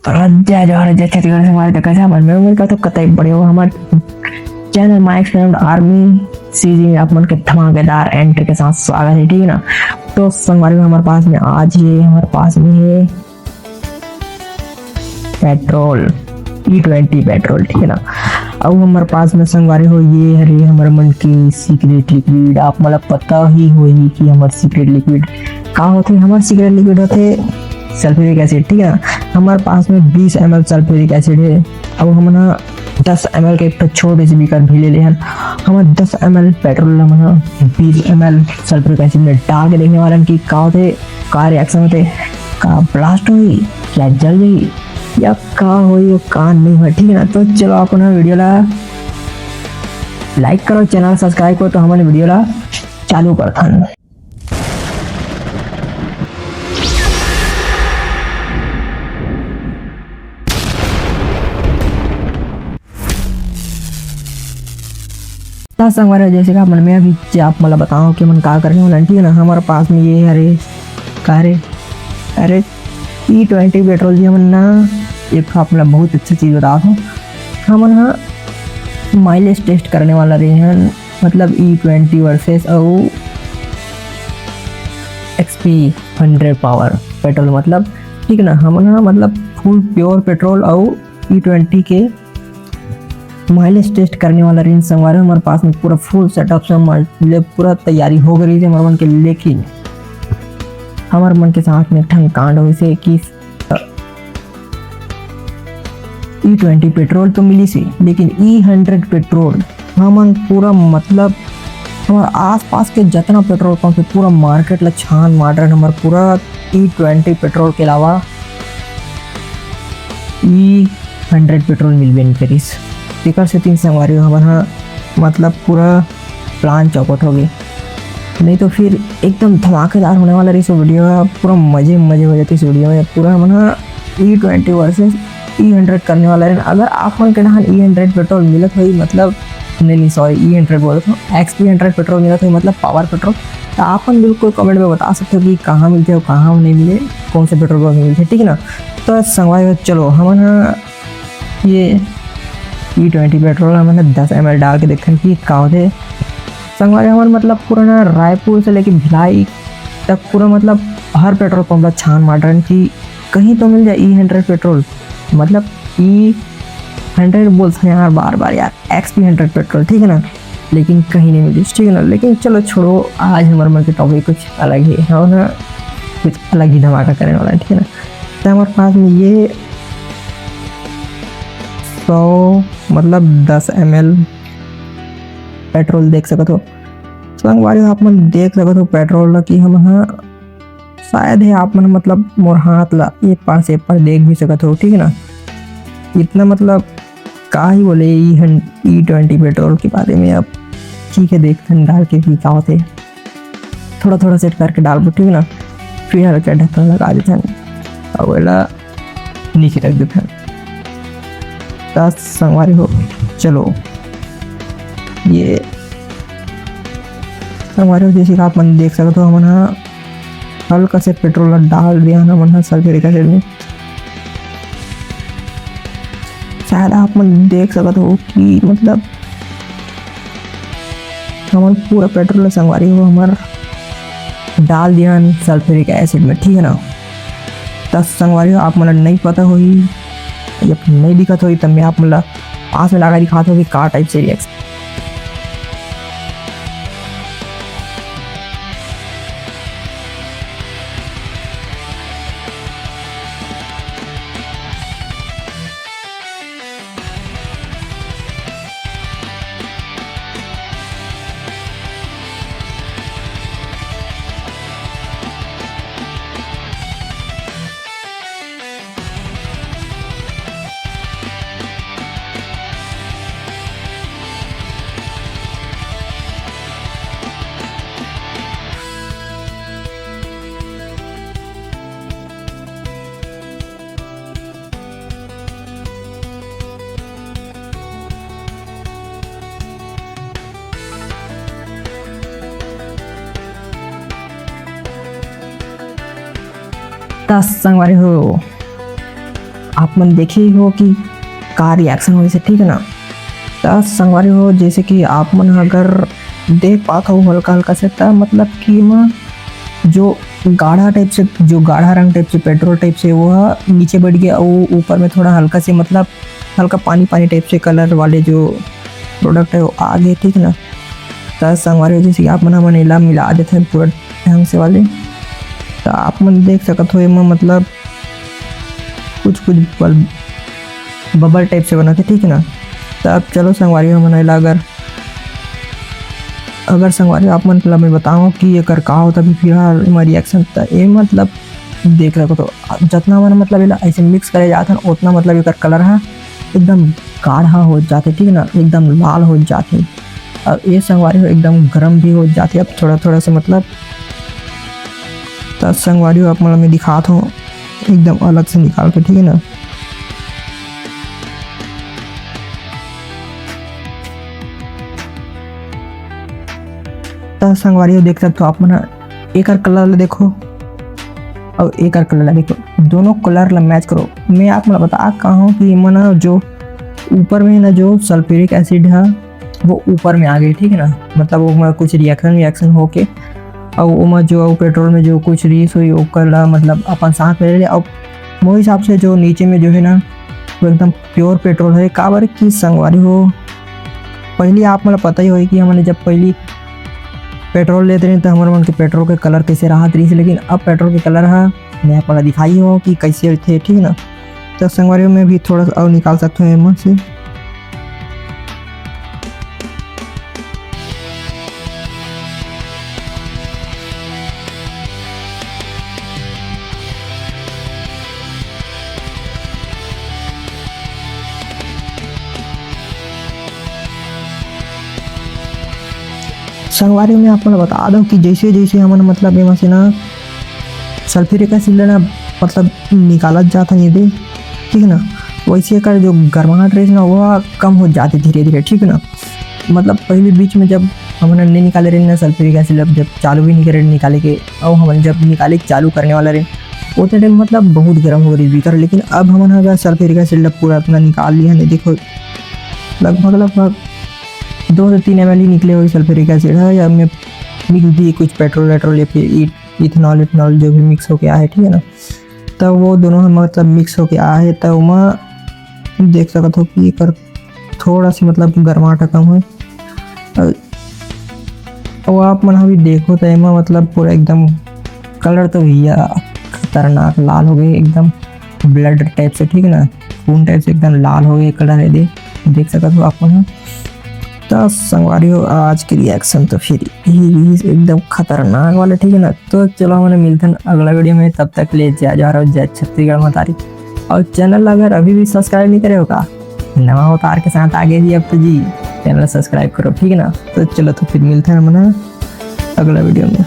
जय जवाहर जय छत्तीसगढ़ से हमारे कैसे हमारे में उम्र का तो कतई बड़े हो हमारे channel Mike friend army CG में आप मन के धमाकेदार एंट्री के साथ स्वागत है, ठीक है ना। तो संगवारी में हमारे पास में आज ये हमारे पास में है पेट्रोल E20 पेट्रोल, ठीक है ना। अब हमारे पास में संगवारी हो ये हरे हमारे मन की सीक्रेट लिक्विड। आप मतलब पता ही होगी कि हमारे सीक्रेट लिक्विड का होते। हमारे सीक्रेट लिक्विड होते सल्फ्यूरिक एसिड, ठीक है ना। हमारे पास में 20 ml सल्फ्यूरिक एसिड है। अब हम ना 10 ml के एक छोटे से बीकर भी ले हैं। हम 10 ml पेट्रोल हम 20 ml सल्फ्यूरिक एसिड में डाल के देखने वाले कि का होते, का रिएक्शन होते, का ब्लास्ट हुई, क्या जल गई या का हुई और का नहीं हुआ, ठीक है ना। तो चलो आप ना वीडियो ला लाइक करो, चैनल सब्सक्राइब करो, तो हमारे वीडियो ला चालू करता है। संगवार जैसे का मन में अभी आप मतलब बताओ कि मन का करने वाला, ठीक है ना। हमारे पास में ये अरे E20 पेट्रोल जी हम ना एक मतलब बहुत अच्छी चीज़ बता दूँ। हम ना माइलेज टेस्ट करने वाला रहे हैं, मतलब E20 वर्सेस और XP 100 पावर पेट्रोल, मतलब ठीक है ना। हम ना मतलब फुल प्योर पेट्रोल और E20 के माइलेज टेस्ट करने वाला रेंज संगवारे हमारे पास में पूरा फुल सेटअप से मतलब पूरा तैयारी हो गई थी हमारे मन के। लेकिन हमारे मन के साथ में ठंग कांड हो से कि E20 पेट्रोल तो मिली सी, लेकिन E100 पेट्रोल हम पूरा मतलब हमारे आसपास के जितना पेट्रोल पंप है पूरा मार्केट ला छान मार रहे। हमारे पूरा E20 पेट्रोल के अलावा E100 पेट्रोल मिल भी नहीं करीस। टिकर से 3 संगवारी हमारा मतलब पूरा प्लान चौपट हो गई, नहीं तो फिर एकदम धमाकेदार होने वाला रही। वीडियो पूरा मजे हो जाती इस वीडियो में। पूरा हमारा E20 वर्सेस E100 करने वाला है। अगर आप मन के यहाँ E100 पेट्रोल मिलत हुई, मतलब नहीं सॉरी E100 बोल रहा था, XP 100 पेट्रोल मिलत हुई मतलब पावर पेट्रोल, तो आप मन बिल्कुल कमेंट में बता सकते हो कि कहाँ मिलते हो कहाँ नहीं मिले, कौन से पेट्रोल पंप मिलते, ठीक है ना। तो संगवारी चलो हमारा ये E20 पेट्रोल हमने 10 ml डाल के देखें कि का होते। संगवारी हमारे मतलब पूरा रायपुर से लेके भिलाई तक पूरा मतलब हर पेट्रोल पंप छान मार रहे कि कहीं तो मिल जाए E100 पेट्रोल, मतलब E100 बोलते हैं यार बार यार XP 100 पेट्रोल, ठीक है ना। लेकिन कहीं नहीं मिली, ठीक है ना। लेकिन चलो छोड़ो, आज हमारे मन के टॉपिक कुछ अलग ही है ना, कुछ अलग ही धमाका करने वाला है, ठीक है ना। तो हमारे पास में ये 100 मतलब 10 ml पेट्रोल देख सकते हो। संगवारी आप मन देख सकते हो पेट्रोल कि हम हाँ शायद है आप मन मतलब मोर हाथ ला एक पार से एक पार देख भी सकते हो, ठीक है ना। इतना मतलब का ही बोले E20 पेट्रोल के बारे में। अब ठीक है देखते हैं डाल के क्या होते, थोड़ा सेट करके डाल दो, ठीक है ना। फिर हल्का ढक्कन लगा देते हैं और वेला नीचे रख देते हैं। 10 संगवारी हो चलो ये संगवारी जैसे कि आप मन देख सकते हो। हम हल्का से पेट्रोल डाल दिया ना मन सल्फ्यूरिक एसिड में। शायद आप मन देख सकते हो कि मतलब हम पूरा पेट्रोल संगवारी हो हमार डाल दिया सल्फ्यूरिक एसिड में, ठीक है ना। 10 संगवारी हो आप मन नहीं पता होगी या नहीं दिखत होगी, तब मैं आप मतलब पास में लगा दिखाता हूँ कि का टाइप से रिएक्शन। संगवारी हो आप मन देखे ही हो कि का रिएक्शन हो से, ठीक है ना। तो संगवारी हो जैसे कि आप मन अगर देख पाता हो हल्का हल्का से, तब मतलब कि मैं जो गाढ़ा टाइप से, जो गाढ़ा रंग टाइप से, पेट्रोल टाइप से, वो नीचे बढ़ गया। वो ऊपर में थोड़ा हल्का से मतलब हल्का पानी पानी टाइप से कलर वाले जो प्रोडक्ट है वो आ गए, ठीक ना। तो संगवारी हो जैसे कि आप मन नीला मिला देते हैं पूरा ढंग से वाले, तो आप मन देख सकते हो एम मतलब कुछ कुछ बबल टाइप से बना के, ठीक है ना। तो अब चलो संगवारी हो मनाइला अगर संगवारी आप मन मतलब मैं बताऊँ कि ये कर का होता भी फिलहाल हमारी रिएक्शन, तो ये मतलब देख रहे तो जितना मन मतलब ऐसे मिक्स करे जाता है उतना मतलब एक कलर है एकदम गाढ़ा हो जाते, ठीक है ना, एकदम लाल हो जाते। अब ये संगवारी हो एकदम गर्म भी हो जाती है अब थोड़ा थोड़ा से मतलब। तो संगवारी हो आप मतलब मैं दिखाता हूँ एकदम अलग से निकाल के, ठीक है ना। तो संगवारी हो देख सकते हो आप मन एक कलर देखो और एक कलर देखो, दोनों कलर ला मैच करो। मैं आप मतलब बता कहा हूँ कि मन जो ऊपर में ना जो सल्फ्यूरिक एसिड है वो ऊपर में आ गई, ठीक है ना। मतलब वो कुछ रिएक्शन होके और वो जो पेट्रोल में जो कुछ रीस हुई वो कला मतलब अपन साथ में ले और वो हिसाब से जो नीचे में जो है ना वो एकदम प्योर पेट्रोल है। का बार की संगवारी हो पहले आप मतलब पता ही हो कि हमने जब पहली पेट्रोल लेते रहे तो हमारे मन के पेट्रोल के कलर कैसे रहा रही, लेकिन अब पेट्रोल के कलर है मैं आपको दिखाई हो कि कैसे थे, ठीक है ना। तो संगवारी में भी थोड़ा सा और निकाल सकते हो एम से। संगवारी में आपको बता दो कि जैसे जैसे हमने मतलब एम से ना सल्फ्यूरिक एसिड ना मतलब निकाला जाता है ये, ठीक है ना, वैसे कर जो गर्माहट रही ना वो कम हो जाती धीरे धीरे, ठीक है ना। मतलब पहले बीच में जब हमने नहीं निकाले रहे ना सल्फ्यूरिक एसिड, जब चालू भी नहीं करे निकाले के और हम जब निकाले चालू करने वाला रहे वो टाइम मतलब बहुत गर्म हो रही भीतर, लेकिन अब हमने अगर सल्फ्यूरिक एसिड पूरा अपना निकाल लिया नहीं, देखो लगभग 2 से 3 ml ही निकले हुए सल्फ्यूरिक एसिड है, या में मिक्स भी कुछ पेट्रोल या फिर इथेनॉल जो भी मिक्स होके आया है, ठीक है ना। तो वो दोनों मतलब मिक्स होके आया है, तो मैं देख सकता हूँ कि एक थोड़ा सी मतलब गर्माहट कम है। और आप मन भी देखो तो एमा मतलब पूरा एकदम कलर तो भैया खतरनाक लाल हो गए एकदम ब्लड टाइप से, ठीक है ना, खून टाइप से एकदम लाल हो गए कलर है, देख सकते हो आप मन। तो संगवारी हो आज की रिएक्शन तो फिर एकदम खतरनाक वाले, ठीक है ना। तो चलो हमारे मिलते हैं अगला वीडियो में, तब तक ले जा रहा हो जय छत्तीसगढ़ मतारी। और चैनल अगर अभी भी सब्सक्राइब नहीं करे होगा नवा अवतार के साथ आगे जी, अब तो जी चैनल सब्सक्राइब करो, ठीक है ना। तो चलो तो फिर मिलते हैं हमारे अगला वीडियो में।